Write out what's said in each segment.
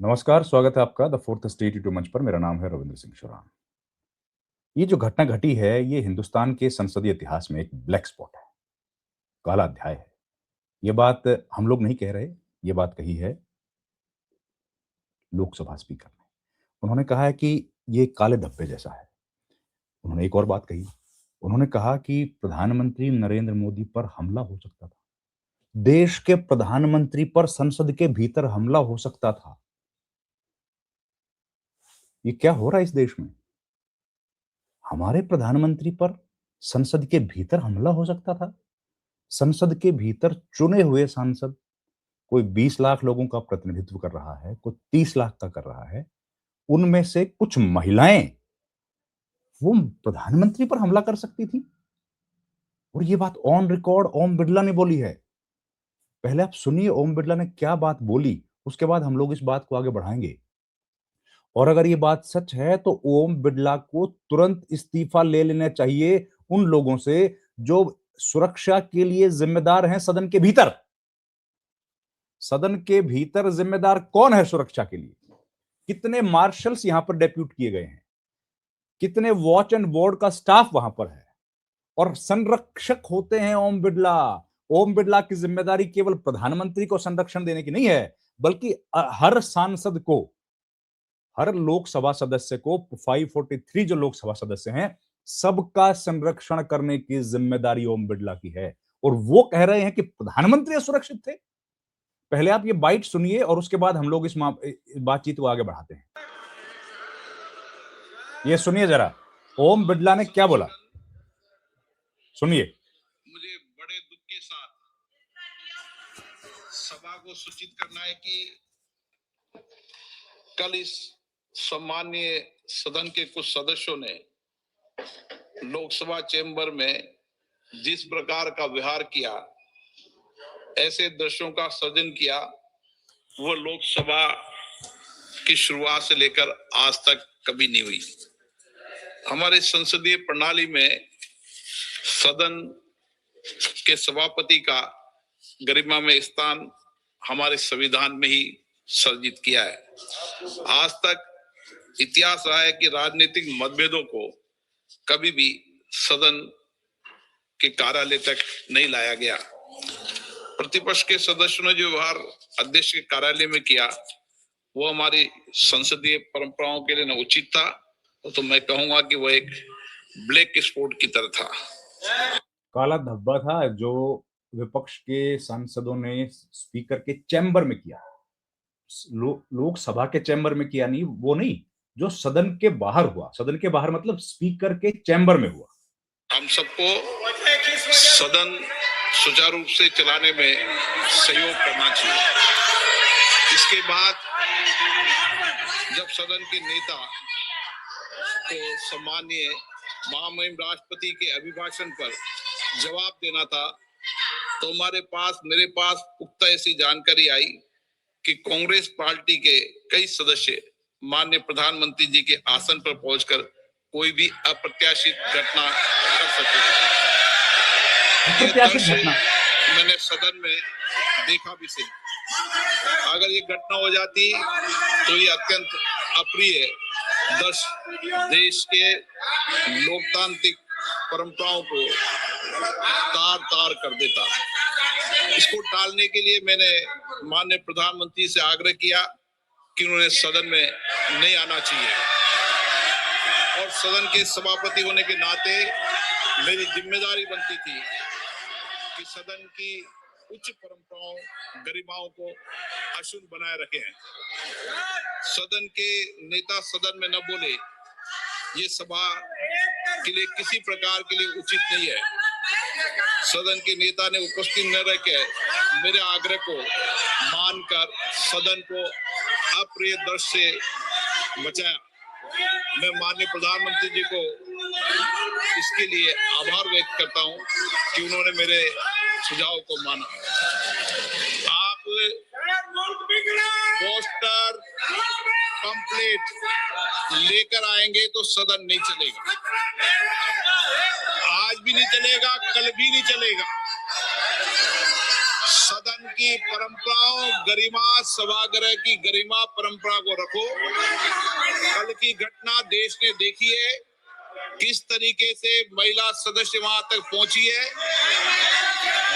नमस्कार, स्वागत है आपका द फोर्थ स्टेट यूट्यूब मंच पर। मेरा नाम है रविंद्र सिंह शोरान। ये जो घटना घटी है, ये हिंदुस्तान के संसदीय इतिहास में एक ब्लैक स्पॉट है, काला अध्याय है। ये बात हम लोग नहीं कह रहे, ये बात कही है लोकसभा स्पीकर ने। उन्होंने कहा है कि ये काले धब्बे जैसा है। उन्होंने एक और बात कही, उन्होंने कहा कि प्रधानमंत्री नरेंद्र मोदी पर हमला हो सकता था। देश के प्रधानमंत्री पर संसद के भीतर हमला हो सकता था। ये क्या हो रहा है इस देश में? हमारे प्रधानमंत्री पर संसद के भीतर हमला हो सकता था। संसद के भीतर चुने हुए सांसद, कोई 20 लाख लोगों का प्रतिनिधित्व कर रहा है, कोई 30 लाख का कर रहा है। उनमें से कुछ महिलाएं वो प्रधानमंत्री पर हमला कर सकती थी। और ये बात ऑन रिकॉर्ड ओम बिड़ला ने बोली है। पहले आप सुनिए ओम बिड़ला ने क्या बात बोली, उसके बाद हम लोग इस बात को आगे बढ़ाएंगे। और अगर ये बात सच है तो ओम बिड़ला को तुरंत इस्तीफा ले लेना चाहिए उन लोगों से जो सुरक्षा के लिए जिम्मेदार हैं सदन के भीतर। सदन के भीतर जिम्मेदार कौन है सुरक्षा के लिए? कितने मार्शल्स यहां पर डेप्यूट किए गए हैं? कितने वॉच एंड वार्ड का स्टाफ वहां पर है? और संरक्षक होते हैं ओम बिड़ला। ओम बिड़ला की जिम्मेदारी केवल प्रधानमंत्री को संरक्षण देने की नहीं है, बल्कि हर सांसद को, हर लोकसभा सदस्य को, 543 जो लोकसभा सदस्य हैं, सबका संरक्षण करने की जिम्मेदारी ओम बिड़ला की है। और वो कह रहे हैं कि प्रधानमंत्री असुरक्षित थे। पहले आप ये बाइट सुनिए और उसके बाद हम लोग इस बातचीत को आगे बढ़ाते हैं। ये सुनिए जरा, ओम बिड़ला ने क्या बोला, सुनिए। मुझे बड़े दुख के साथ सभा को सूचित करना है कि कल इस सम्माननीय सदन के कुछ सदस्यों ने लोकसभा चैम्बर में जिस प्रकार का व्यवहार किया, ऐसे दृश्यों का सृजन किया, वो लोकसभा की शुरुआत से लेकर आज तक कभी नहीं हुई। हमारे संसदीय प्रणाली में सदन के सभापति का गरिमामय स्थान हमारे संविधान में ही सर्जित किया है। आज तक इतिहास रहा है कि राजनीतिक मतभेदों को कभी भी सदन के कार्यालय तक नहीं लाया गया। प्रतिपक्ष के सदस्यों ने जो व्यवहार अध्यक्ष के कार्यालय में किया, वो हमारी संसदीय परंपराओं के लिए न उचित था, तो मैं कहूंगा कि वो एक ब्लैक स्पॉट की तरह था, काला धब्बा था जो विपक्ष के सांसदों ने स्पीकर के चैम्बर में किया। लोकसभा के चैम्बर में किया नहीं, वो नहीं, जो सदन के बाहर हुआ। सदन के बाहर मतलब स्पीकर के चैम्बर में हुआ। हम सबको सदन सुचारू रूप से चलाने में सहयोग करना चाहिए। इसके बाद जब सदन के नेता को सम्माननीय महामहिम राष्ट्रपति के अभिभाषण पर जवाब देना था, तो मेरे पास पुख्ता ऐसी जानकारी आई कि कांग्रेस पार्टी के कई सदस्य माननीय प्रधानमंत्री जी के आसन पर पहुंचकर कोई भी अप्रत्याशित घटना कर सकते थे। मैंने सदन में देखा भी सही। अगर ये घटना हो जाती तो ये अत्यंत अप्रिय देश के लोकतांत्रिक परंपराओं को तार तार कर देता। इसको टालने के लिए मैंने माननीय प्रधानमंत्री से आग्रह किया कि उन्होंने सदन में नहीं आना चाहिए, और सदन के सभापति होने के नाते मेरी जिम्मेदारी बनती थी कि सदन की उच्च परंपराओं, गरिमाओं को अक्षुण्ण बनाए रखें। सदन के नेता सदन में न बोले, ये सभा के लिए किसी प्रकार के लिए उचित नहीं है। सदन के नेता ने उपस्थित न रह के मेरे आग्रह को मानकर सदन को अप्रिय दृश्य से बचाया। मैं माननीय प्रधानमंत्री जी को इसके लिए आभार व्यक्त करता हूं कि उन्होंने मेरे सुझाव को माना। आप पोस्टर कंप्लीट लेकर आएंगे तो सदन नहीं चलेगा। आज भी नहीं चलेगा, कल भी नहीं चलेगा। सदन की परंपराओं, गरिमा, सभागृह की गरिमा परंपरा को रखो। कल की घटना देश ने देखी है, किस तरीके से महिला सदस्य वहां तक पहुंची है।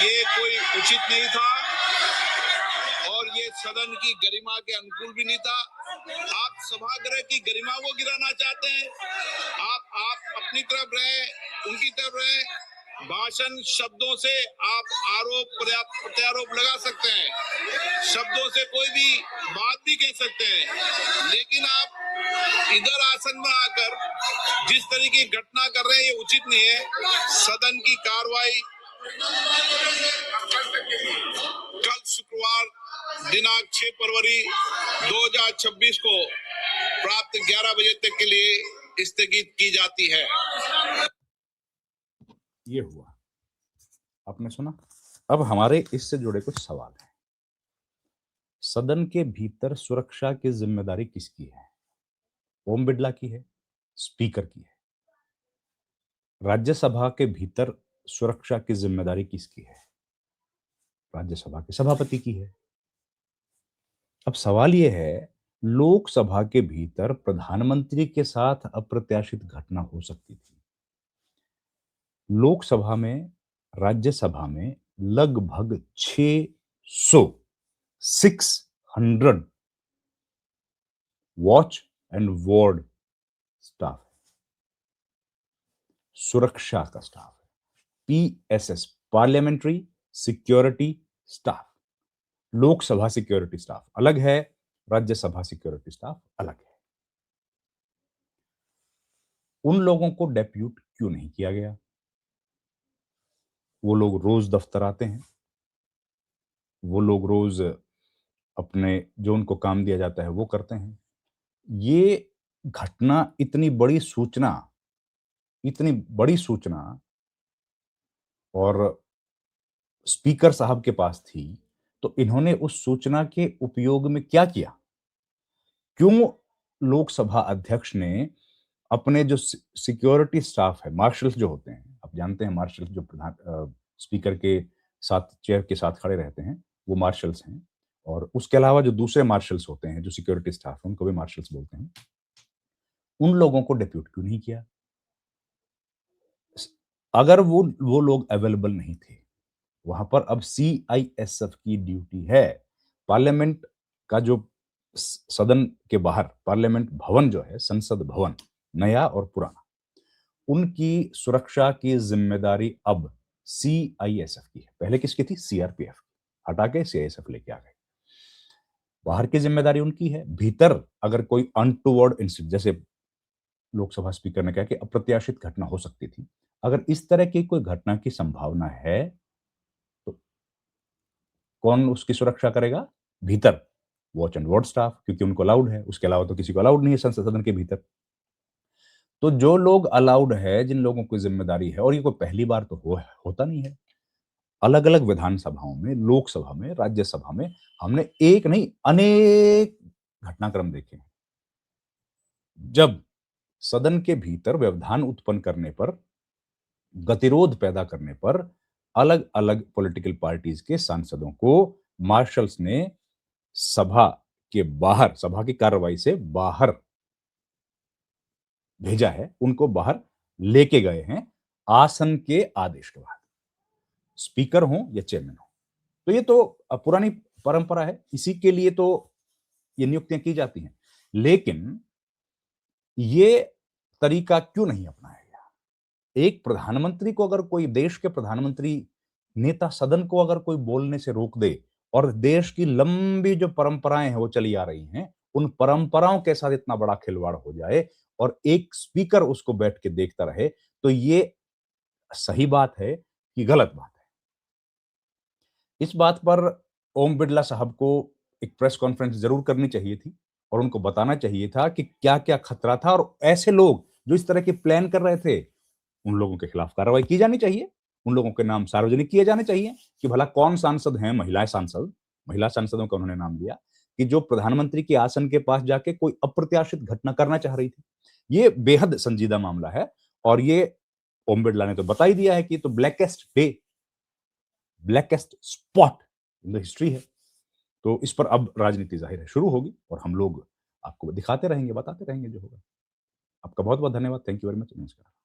ये कोई उचित नहीं था और ये सदन की गरिमा के अनुकूल भी नहीं था। आप सभागृह की गरिमा को गिराना चाहते हैं। आप अपनी तरफ रहे, उनकी तरफ रहे। भाषण शब्दों से आप आरोप प्रत्यारोप लगा सकते हैं, शब्दों से कोई भी बात भी कह सकते हैं, लेकिन आप इधर आसन में आकर जिस तरीके की घटना कर रहे हैं ये उचित नहीं है। सदन की कार्रवाई कल शुक्रवार दिनांक 6 फरवरी 2026 को प्राप्त 11 बजे तक के लिए स्थगित की जाती है। ये हुआ, आपने सुना। अब हमारे इससे जुड़े कुछ सवाल हैं। सदन के भीतर सुरक्षा की जिम्मेदारी किसकी है? ओम बिड़ला की है, स्पीकर की है। राज्यसभा के भीतर सुरक्षा की जिम्मेदारी किसकी है? राज्यसभा के सभापति की है। अब सवाल यह है, लोकसभा के भीतर प्रधानमंत्री के साथ अप्रत्याशित घटना हो सकती थी। लोकसभा में, राज्यसभा में लगभग 600 वॉच एंड वार्ड स्टाफ है, सुरक्षा का स्टाफ है, PSS, parliamentary security staff. Lok Sabha security staff अलग है, राज्यसभा सिक्योरिटी स्टाफ अलग है। उन लोगों को डेप्यूट क्यों नहीं किया गया? वो लोग रोज दफ्तर आते हैं, वो लोग रोज अपने जो उनको काम दिया जाता है वो करते हैं। ये घटना इतनी बड़ी सूचना और स्पीकर साहब के पास थी, तो इन्होंने उस सूचना के उपयोग में क्या किया? क्यों लोकसभा अध्यक्ष ने अपने जो सिक्योरिटी स्टाफ है, मार्शल्स जो होते हैं, आप जानते हैं मार्शल्स जो स्पीकर के साथ, चेयर के साथ खड़े रहते हैं, वो मार्शल्स हैं। और उसके अलावा जो दूसरे मार्शल्स होते हैं, जो सिक्योरिटी स्टाफ है, उनको भी मार्शल्स बोलते हैं। उन लोगों को डिप्यूट क्यों नहीं किया? अगर वो लोग अवेलेबल नहीं थे वहां पर, अब सीआईएसएफ की ड्यूटी है। पार्लियामेंट का जो सदन के बाहर पार्लियामेंट भवन जो है, संसद भवन, नया और पुराना, उनकी सुरक्षा की जिम्मेदारी अब सीआईएसएफ की है। पहले किसकी थी? सीआरपीएफ। हटा के सीआईएसएफ लेके आ गए। बाहर की जिम्मेदारी उनकी है। भीतर अगर कोई अनटूवर्ड इंसिडेंट, जैसे लोकसभा स्पीकर ने कहा कि अप्रत्याशित घटना हो सकती थी, अगर इस तरह की कोई घटना की संभावना है तो कौन उसकी सुरक्षा करेगा? भीतर वॉच एंड वार्ड स्टाफ, क्योंकि उनको अलाउड है। उसके अलावा तो किसी को अलाउड नहीं है संसद सदन के भीतर। तो जो लोग अलाउड है, जिन लोगों की जिम्मेदारी है, और ये कोई पहली बार तो होता नहीं है। अलग अलग विधानसभाओं में, लोकसभा में, राज्यसभा में हमने एक नहीं अनेक घटनाक्रम देखे हैं जब सदन के भीतर व्यवधान उत्पन्न करने पर, गतिरोध पैदा करने पर, अलग अलग पॉलिटिकल पार्टीज के सांसदों को मार्शल्स ने सभा के बाहर, सभा की कार्रवाई से बाहर भेजा है, उनको बाहर लेके गए हैं आसन के आदेश के बाद, स्पीकर हो या चेयरमैन हो। तो ये तो पुरानी परंपरा है, इसी के लिए तो ये नियुक्तियां की जाती हैं। लेकिन ये तरीका क्यों नहीं अपनाया गया? एक प्रधानमंत्री को, अगर कोई देश के प्रधानमंत्री, नेता सदन को अगर कोई बोलने से रोक दे, और देश की लंबी जो परंपराएं हैं वो चली आ रही हैं, उन परंपराओं के साथ इतना बड़ा खिलवाड़ हो जाए और एक स्पीकर उसको बैठ के देखता रहे, तो ये सही बात है कि गलत बात है? इस बात पर ओम बिड़ला साहब को एक प्रेस कॉन्फ्रेंस जरूर करनी चाहिए थी और उनको बताना चाहिए था कि क्या क्या खतरा था, और ऐसे लोग जो इस तरह के प्लान कर रहे थे, उन लोगों के खिलाफ कार्रवाई की जानी चाहिए। उन लोगों के नाम सार्वजनिक किए जाने चाहिए कि भला कौन सांसद हैं, महिला सांसदों का उन्होंने नाम दिया, कि जो प्रधानमंत्री के आसन के पास जाके कोई अप्रत्याशित घटना करना चाह रही थी। ये बेहद संजीदा मामला है और ये ओम बिड़ला ने तो बता ही दिया है कि तो blackest spot in the history है। तो इस पर अब राजनीति ज़ाहिर है शुरू होगी और हम लोग आपको दिखाते रहेंगे, बताते रहेंगे जो होगा। आपका बहुत-बहुत धन्यवाद। Thank you very much. नमस्कार।